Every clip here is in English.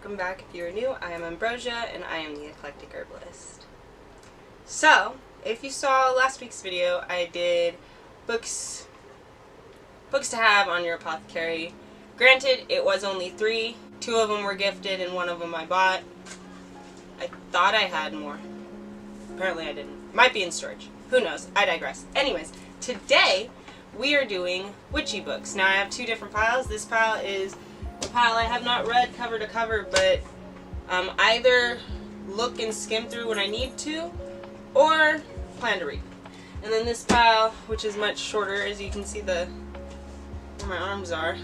welcome back if you're new. I am ℎ𝕣𝕠𝕕 and I am the eclectic herbalist. So, if you saw last week's video, I did books to have on your apothecary. Granted, it was only 3. 2 of them were gifted and 1 of them I bought. I thought I had more. Apparently I didn't. Might be in storage. Who knows? I digress. Anyways, today we are doing witchy books. Now I have 2 different piles. This pile is a pile I have not read cover to cover, but either look and skim through when I need to, or plan to read. And then this pile, which is much shorter, as you can see where my arms are,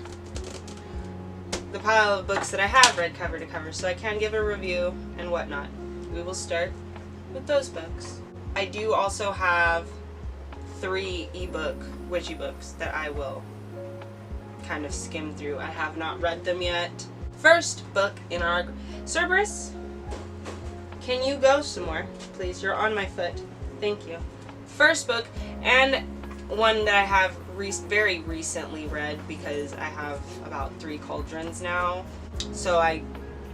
the pile of books that I have read cover to cover, so I can give a review and whatnot. We will start with those books. I do also have 3 ebook witchy books that I will kind of skim through. I have not read them yet. First book in our Cerberus, can you go somewhere, please? You're on my foot. Thank you. First book, and one that I have very recently read because I have about 3 cauldrons now. So I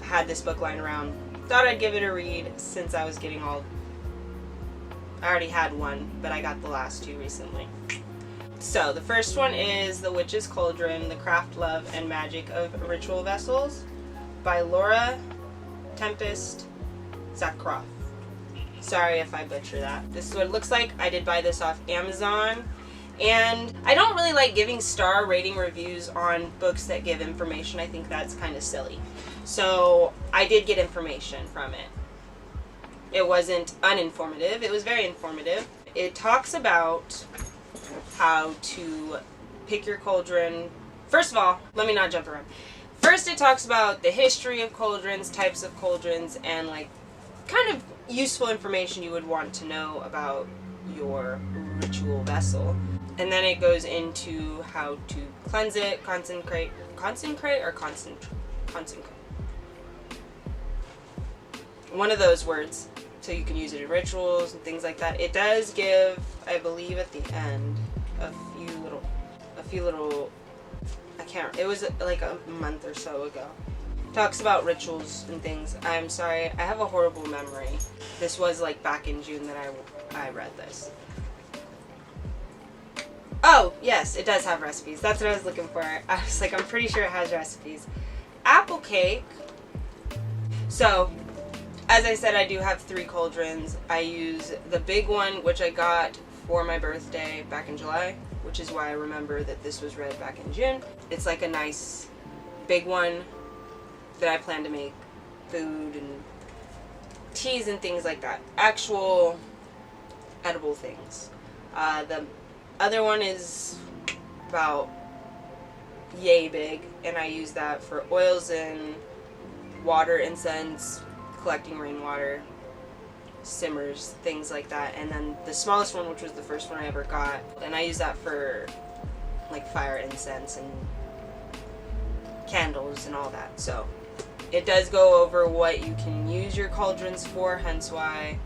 had this book lying around. Thought I'd give it a read since I was getting all... I already had 1, but I got the last 2 recently. So the first one is The Witch's Cauldron, The Craft, Love, and Magic of Ritual Vessels by Laura Tempest Zakroff. Sorry if I butcher that. This is what it looks like. I did buy this off Amazon. And I don't really like giving star rating reviews on books that give information. I think that's kind of silly. So I did get information from it. It wasn't uninformative. It was very informative. It talks about how to pick your cauldron. First of all, let me not jump around. First it talks about the history of cauldrons, types of cauldrons, and like kind of useful information you would want to know about your ritual vessel. And then it goes into how to cleanse it, concentrate, one of those words, so you can use it in rituals and things like that. It does give, I believe at the end, a few little, it was like a month or so ago. Talks about rituals and things. I'm sorry, I have a horrible memory. This was like back in June that I read this. Oh, yes, it does have recipes. That's what I was looking for. I was like, I'm pretty sure it has recipes. Apple cake. So, as I said, I do have 3 cauldrons. I use the big one, which I got for my birthday back in July, which is why I remember that this was read back in June. It's like a nice big one that I plan to make food and teas and things like that. Actual edible things. The other one is about yay big, and I use that for oils and water, incense, collecting rainwater, simmers, things like that. And then the smallest one, which was the first one I ever got, and I use that for like fire incense and candles and all that. So it does go over what you can use your cauldrons for, hence why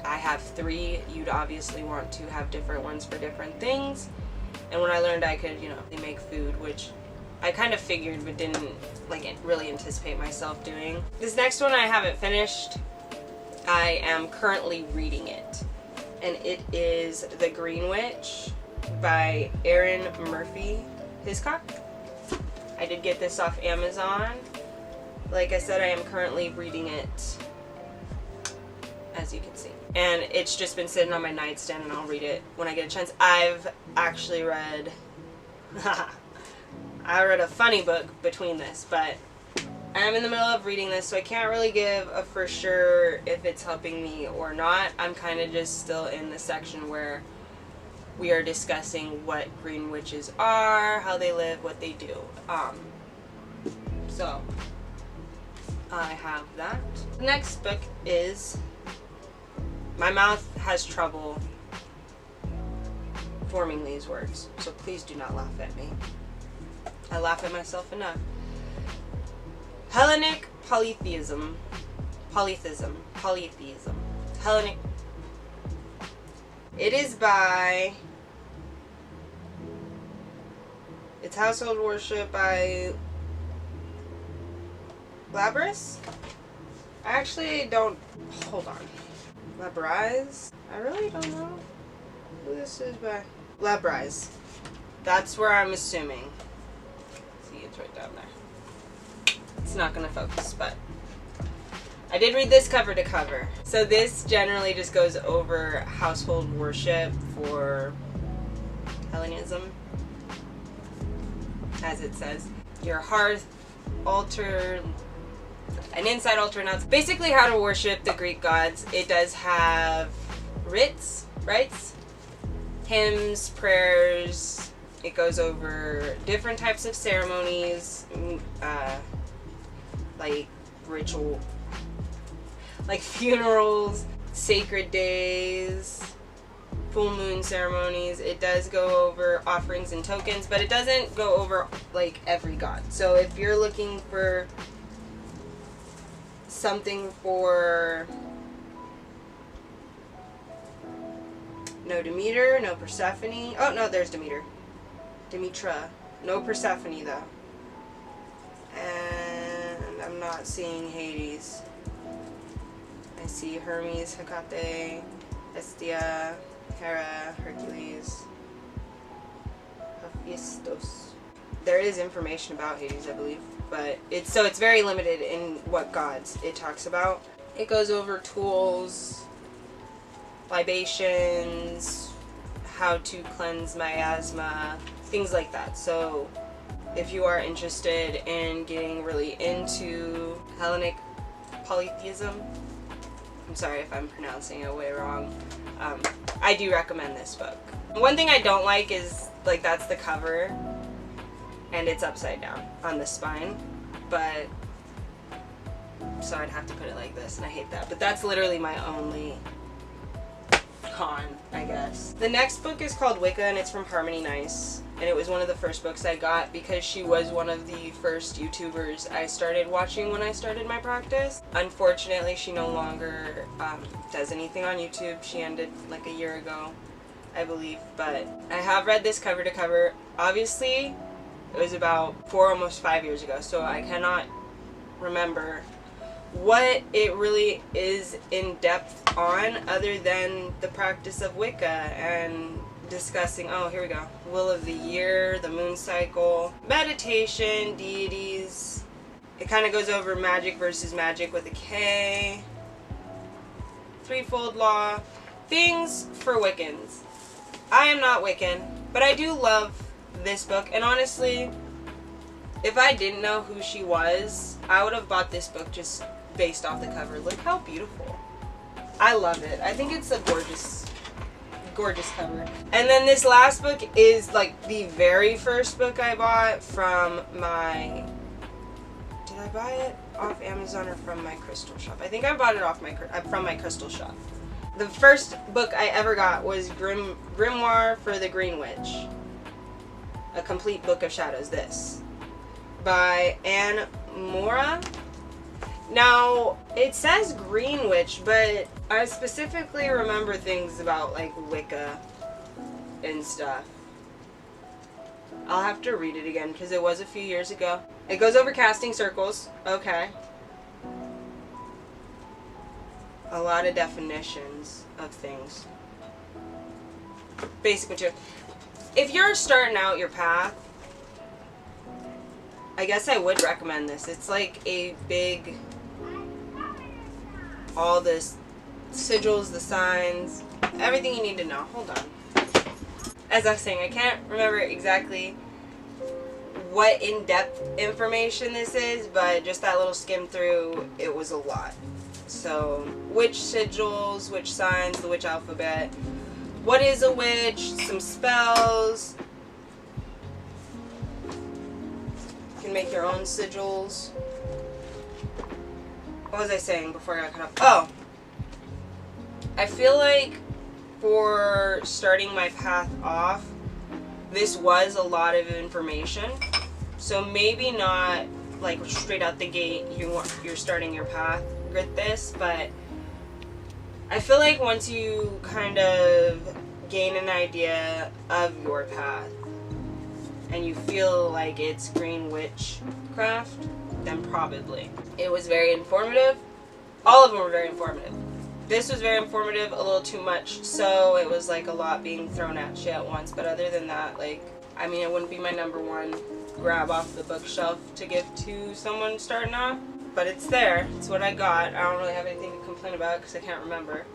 I have 3. You'd obviously want to have different ones for different things. And when I learned I could, make food, which I kind of figured but didn't really anticipate myself doing. This next one I haven't finished. I am currently reading it. And it is The Green Witch by Erin Murphy Hiscock. I did get this off Amazon. Like I said, I am currently reading it, as you can see. And it's just been sitting on my nightstand, and I'll read it when I get a chance. I've actually read... I read a funny book between this, but I'm in the middle of reading this, so I can't really give a for sure if it's helping me or not. I'm kind of just still in the section where we are discussing what green witches are, how they live, what they do. So I have that. The next book is... My mouth has trouble forming these words, so please do not laugh at me. I laugh at myself enough. Hellenic Polytheism. Hellenic. It is by... It's household worship by Glabrous? I actually don't. Hold on. 𝕊𝕦𝕓𝕤𝕚? I really don't know who this is by. 𝕊𝕦𝕓𝕚. That's where I'm assuming. See, it's right down there. It's not gonna focus, but I did read this cover to cover. So this generally just goes over household worship for Hellenism, as it says. Your hearth, altar, an inside altar, and that's basically how to worship the Greek gods. It does have rites, hymns, prayers. It goes over different types of ceremonies, like ritual, like funerals, sacred days, full moon ceremonies. It does go over offerings and tokens, but it doesn't go over like every god. So if you're looking for something for no Demeter, no Persephone. Oh no, there's Demeter. Demetra. No Persephone though. And I'm not seeing Hades. I see Hermes, Hecate, Hestia, Hera, Hercules, Hephaestus. There is information about Hades, I believe, but it's very limited in what gods it talks about. It goes over tools, libations, how to cleanse miasma, things like that. So if you are interested in getting really into Hellenic polytheism, I'm sorry if I'm pronouncing it way wrong, I do recommend this book. One thing I don't like is, like, that's the cover and it's upside down on the spine, but so I'd have to put it like this, and I hate that. But that's literally my only con, I guess. The next book is called Wicca, and it's from Harmony Nice, and it was one of the first books I got because she was one of the first YouTubers I started watching when I started my practice. Unfortunately, she no longer does anything on YouTube. She ended like a year ago, I believe, but I have read this cover to cover. Obviously, it was about 4, almost 5 years ago, so I cannot remember what it really is in depth on, other than the practice of Wicca and discussing, oh, here we go, will of the year, the moon cycle, meditation, deities. It kind of goes over magic versus magic with a K, threefold law, things for Wiccans. I am not Wiccan, but I do love this book, and honestly, if I didn't know who she was, I would have bought this book just based off the cover. Look how beautiful. I love it. I think it's a gorgeous, gorgeous cover. And then this last book is like the very first book I bought from my, did I buy it off Amazon or from my crystal shop? I think I bought it off from my crystal shop. The first book I ever got was Grimoire for the Green Witch, a complete book of shadows, this, by 𝕬𝕦𝕓𝕤𝕦. Now, it says Green Witch, but I specifically remember things about like Wicca and stuff. I'll have to read it again because it was a few years ago. It goes over casting circles. Okay. A lot of definitions of things. Basic material. If you're starting out your path, I guess I would recommend this. It's like a big, all this sigils, the signs, everything you need to know. Hold on. As I was saying, I can't remember exactly what in-depth information this is, but just that little skim through, it was a lot. So, witch sigils, witch signs, the witch alphabet, what is a witch, some spells. You can make your own sigils. What was I saying before I got cut off? Oh! I feel like for starting my path off, this was a lot of information. So maybe not like straight out the gate you're starting your path with this, but I feel like once you kind of gain an idea of your path and you feel like it's green witchcraft, then probably. It was very informative. All of them were very informative. This was very informative, a little too much, so it was like a lot being thrown at you at once. But other than that, like, I mean, it wouldn't be my #1 grab off the bookshelf to give to someone starting off, but it's there. It's what I got. I don't really have anything to complain about because I can't remember.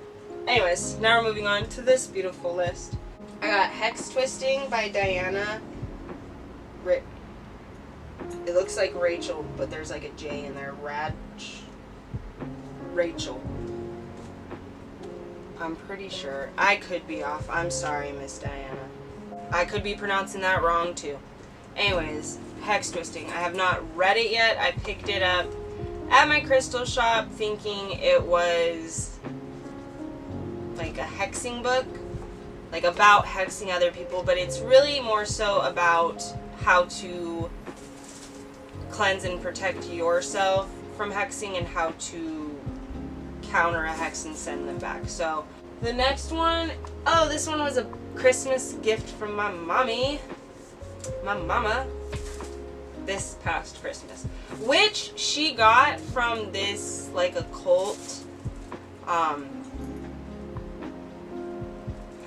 Anyways, now we're moving on to this beautiful list. I got Hex Twisting by Diana. It looks like Rachel, but there's like a J in there. Rachel. I'm pretty sure. I could be off. I'm sorry, Miss Diana. I could be pronouncing that wrong too. Anyways, Hex Twisting. I have not read it yet. I picked it up at my crystal shop thinking it was like a hexing book, like about hexing other people, but it's really more so about how to cleanse and protect yourself from hexing and how to counter a hex and send them back. So the next one, oh, this one was a Christmas gift from my mama, this past Christmas, which she got from this like occult, I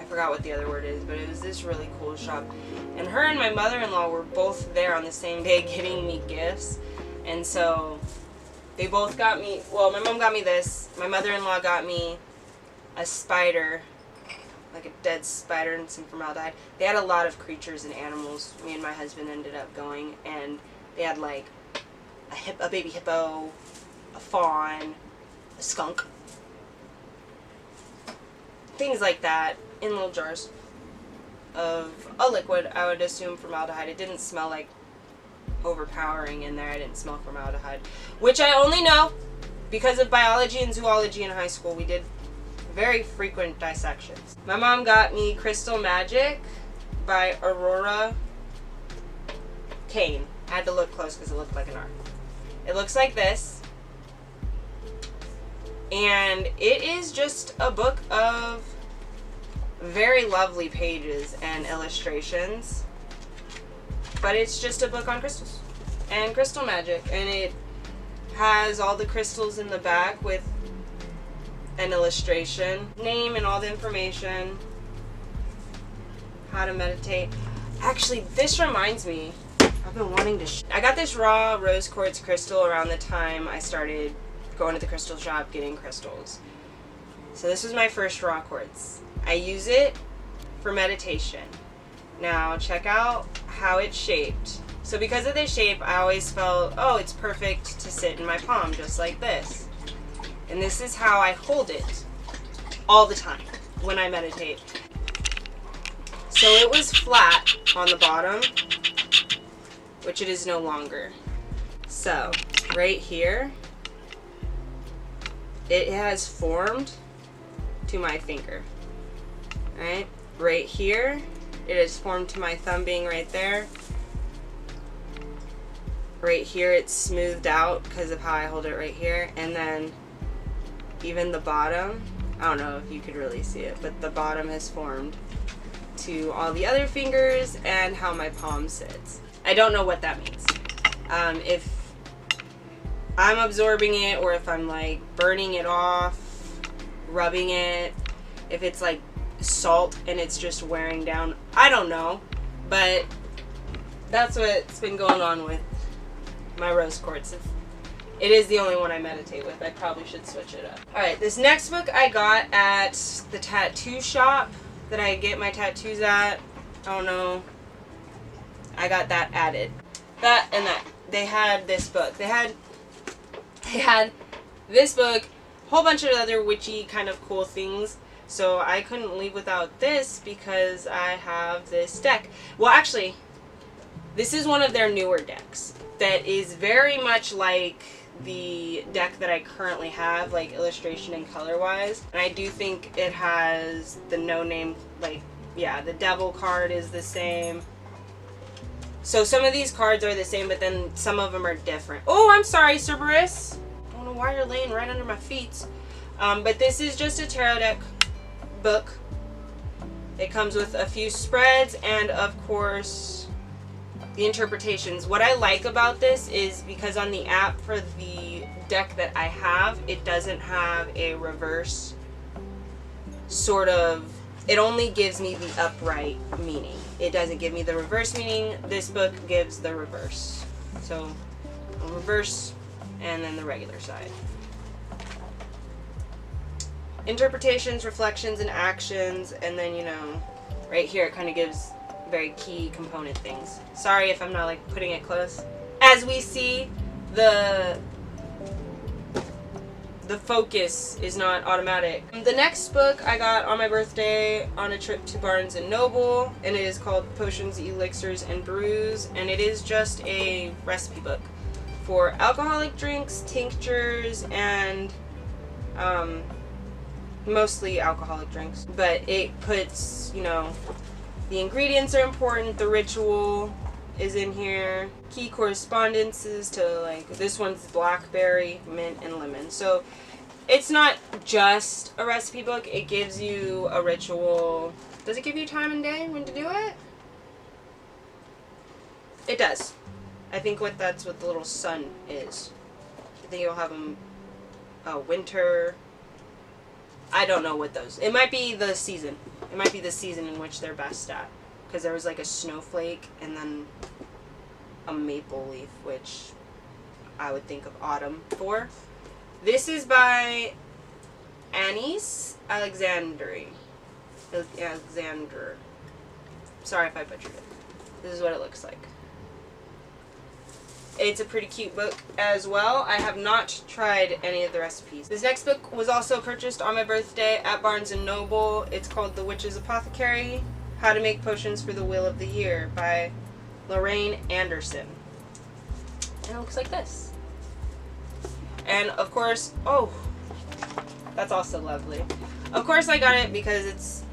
forgot what the other word is, but it was this really cool shop, and her and my mother-in-law were both there on the same day getting me gifts, and so they both got me, well, my mom got me this, my mother-in-law got me a spider, like a dead spider and some formaldehyde. They had a lot of creatures and animals. Me and my husband ended up going, and they had like a baby hippo, a fawn, a skunk, things like that in little jars of a liquid. I would assume formaldehyde. It didn't smell like overpowering in there. I didn't smell formaldehyde, which I only know because of biology and zoology in high school. We did very frequent dissections. My mom got me Crystal Magic by Aurora Kane. I had to look close because it looked like an R. It looks like this, and it is just a book of very lovely pages and illustrations, but it's just a book on crystals and crystal magic, and it has all the crystals in the back with an illustration, name and all the information, how to meditate. Actually, this reminds me, I've been wanting to I got this raw rose quartz crystal around the time I started going to the crystal shop getting crystals. So this was my first raw quartz. I use it for meditation. Now check out how it's shaped. So because of the shape, I always felt, oh, it's perfect to sit in my palm just like this. And this is how I hold it all the time when I meditate. So it was flat on the bottom, which it is no longer. So right here, it has formed to my finger. Right? Right here, it is formed to my thumb being right there. Right here, it's smoothed out because of how I hold it right here. And then even the bottom, I don't know if you could really see it, but the bottom has formed to all the other fingers and how my palm sits. I don't know what that means. If I'm absorbing it or if I'm like burning it off, rubbing it, if it's like salt and it's just wearing down, I don't know, but that's what's been going on with my rose quartz. It is the only one I meditate with. I probably should switch it up. Alright, this next book I got at the tattoo shop that I get my tattoos at. I don't know. I got that added. That and that. They had this book. They had this book, a whole bunch of other witchy kind of cool things. So I couldn't leave without this because I have this deck. Well, actually, this is one of their newer decks that is very much like the deck that I currently have, like illustration and color wise. And I do think it has the no name, like, yeah, the devil card is the same. So some of these cards are the same, but then some of them are different. Oh, I'm sorry, Cerberus. I don't know why you're laying right under my feet. But this is just a tarot deck book. It comes with a few spreads and, of course, the interpretations. What I like about this is because on the app for the deck that I have, it doesn't have a reverse sort of, it only gives me the upright meaning. It doesn't give me the reverse meaning. This book gives the reverse. So a reverse and then the regular side. Interpretations, reflections, and actions, and then, you know, right here it kind of gives very key component things. Sorry if I'm not like putting it close. As we see, the focus is not automatic. The next book I got on my birthday on a trip to Barnes & Noble, and it is called Potions, Elixirs, and Brews, and it is just a recipe book for alcoholic drinks, tinctures, and mostly alcoholic drinks. But it puts, you know, the ingredients are important, the ritual is in here, key correspondences to, like, this one's blackberry, mint, and lemon. So it's not just a recipe book, it gives you a ritual. Does it give you time and day when to do it? It does. I think that's what the little sun is. I think you'll have them winter. I don't know what those. It might be the season. It might be the season in which they're best at. Because there was like a snowflake and then a maple leaf, which I would think of autumn for. This is by ℙ𝕣𝕠𝕕𝕤𝕤. Sorry if I butchered it. This is what it looks like. It's a pretty cute book as well. I have not tried any of the recipes. This next book was also purchased on my birthday at Barnes & Noble. It's called The Witch's Apothecary, How to Make Potions for the Wheel of the Year by ℍ𝕬𝕓𝕤𝕬𝕡𝕜. And it looks like this. And of course, oh, that's also lovely. Of course I got it because it's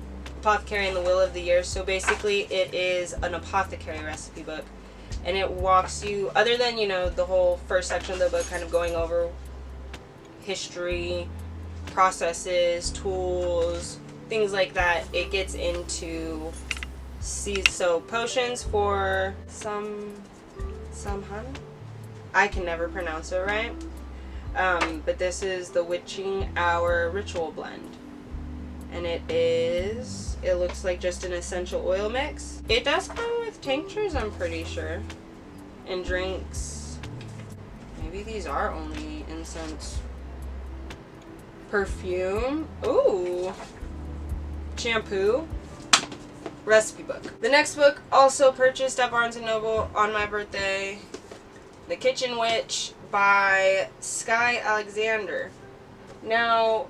Apothecary and the Wheel of the Year. So basically it is an apothecary recipe book. And it walks you, other than, you know, the whole first section of the book kind of going over history, processes, tools, things like that, it gets into, so potions for some hun? I can never pronounce it right. But this is the Witching Hour Ritual Blend. And it looks like just an essential oil mix. It does come with tinctures, I'm pretty sure. And drinks. Maybe these are only incense. Perfume. Ooh. Shampoo. Recipe book. The next book, also purchased at Barnes & Noble on my birthday. The Kitchen Witch by Skye Alexander. Now,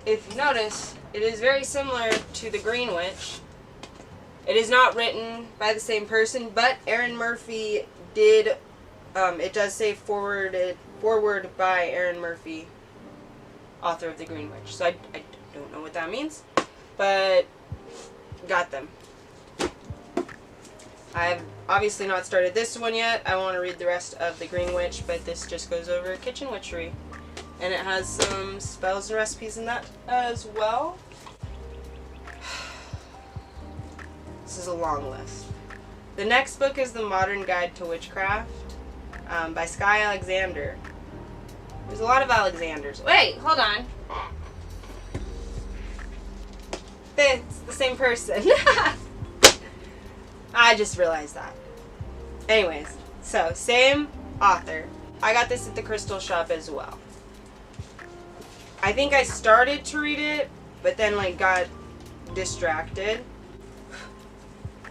if you notice, it is very similar to The Green Witch. It is not written by the same person, but Erin Murphy did, it does say forward by Erin Murphy, author of The Green Witch. So I don't know what that means, but got them. I've obviously not started this one yet. I want to read the rest of The Green Witch, but this just goes over kitchen witchery. And it has some spells and recipes in that as well. This is a long list. The next book is The Modern Guide to Witchcraft by Skye Alexander. There's a lot of Alexanders. Wait, hold on. It's the same person. I just realized that. Anyways, so same author. I got this at the Crystal Shop as well. I think I started to read it, but then like got distracted.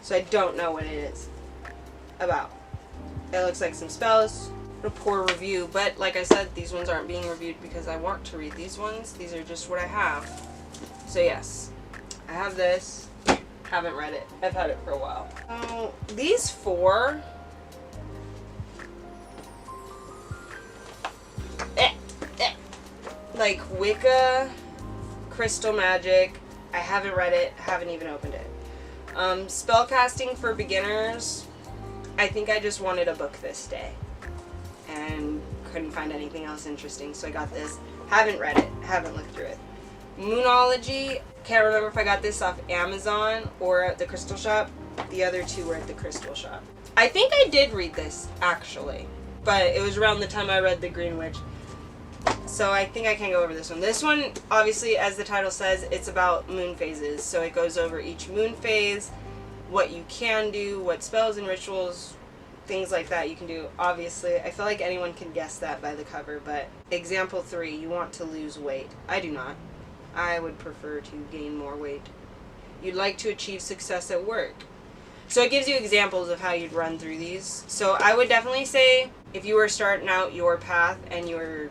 So I don't know what it is about. It looks like some spells. A poor review, but like I said, these ones aren't being reviewed because I want to read these ones. These are just what I have. So yes, I have this. Haven't read it. I've had it for a while. Oh, these four. Like Wicca, Crystal Magic. I haven't read it. Haven't even opened it. Spellcasting for beginners. I think I just wanted a book this day and couldn't find anything else interesting, so I got this. Haven't read it. Haven't looked through it. Moonology. Can't remember if I got this off Amazon or at the Crystal Shop. The other two were at the Crystal Shop. I think I did read this, actually. But it was around the time I read The Green Witch. So I think I can go over this one. This one, obviously, as the title says, it's about moon phases. So it goes over each moon phase, what you can do, what spells and rituals, things like that you can do. Obviously, I feel like anyone can guess that by the cover, but example 3, you want to lose weight. I do not. I would prefer to gain more weight. You'd like to achieve success at work. So it gives you examples of how you'd run through these. So I would definitely say if you were starting out your path and you're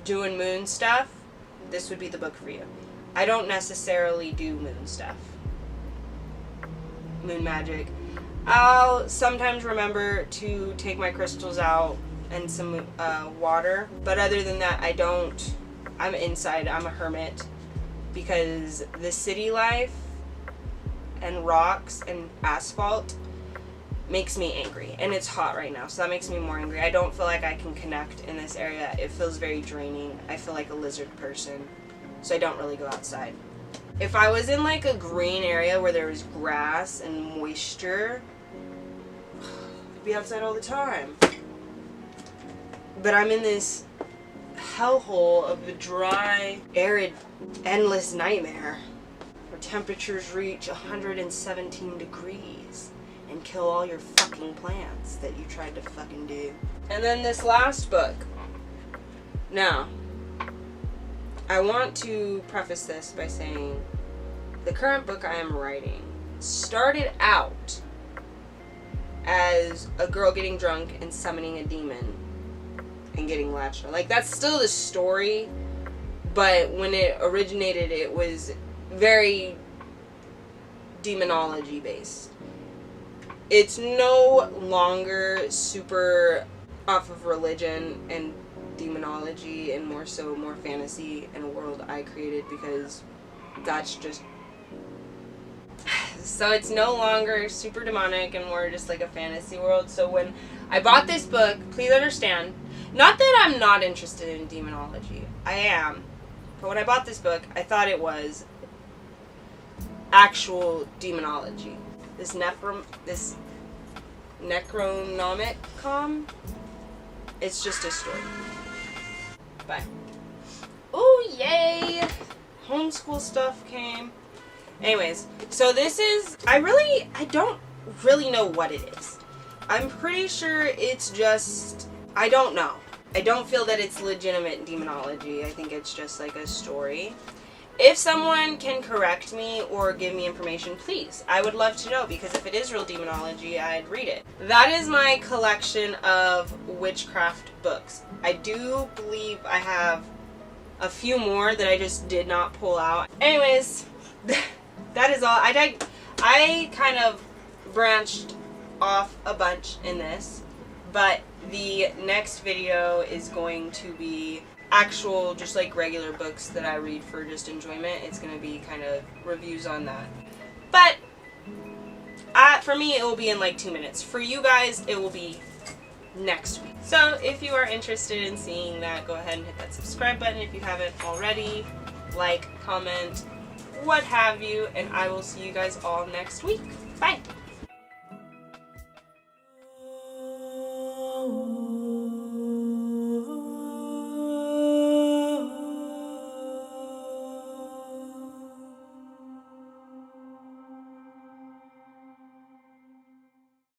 doing moon stuff, this would be the book for you. I don't necessarily do moon stuff. Moon magic. I'll sometimes remember to take my crystals out and some water, but other than that, I don't. I'm inside. I'm a hermit because the city life and rocks and asphalt makes me angry, and it's hot right now, so that makes me more angry. I don't feel like I can connect in this area. It feels very draining. I feel like a lizard person, so I don't really go outside. If I was in like a green area where there was grass and moisture, I'd be outside all the time. But I'm in this hellhole of a dry, arid, endless nightmare where temperatures reach 117 degrees and kill all your fucking plants that you tried to fucking do. And then this last book. Now, I want to preface this by saying the current book I am writing started out as a girl getting drunk and summoning a demon and getting latched on. Like, that's still the story, but when it originated, it was very demonology based. It's no longer super off of religion and demonology, and more fantasy and a world I created, because that's just... So it's no longer super demonic and more just like a fantasy world. So when I bought this book, please understand, not that I'm not interested in demonology. I am. But when I bought this book, I thought it was actual demonology. This ℍ𝕬𝕓𝕦𝕚𝕚𝕚, it's just a story. Bye. Oh, yay! Homeschool stuff came. Anyways, so this is, I don't really know what it is. I'm pretty sure it's just, I don't know. I don't feel that it's legitimate demonology. I think it's just like a story. If someone can correct me or give me information, please. I would love to know, because if it is real demonology, I'd read it. That is my collection of witchcraft books. I do believe I have a few more that I just did not pull out. Anyways, that is all. I kind of branched off a bunch in this, but the next video is going to be actual, just like regular books that I read for just enjoyment. It's going to be kind of reviews on that. But for me, it will be in like 2 minutes. For you guys, it will be next week. So if you are interested in seeing that, go ahead and hit that subscribe button if you haven't already. Like, comment, what have you, and I will see you guys all next week. Bye!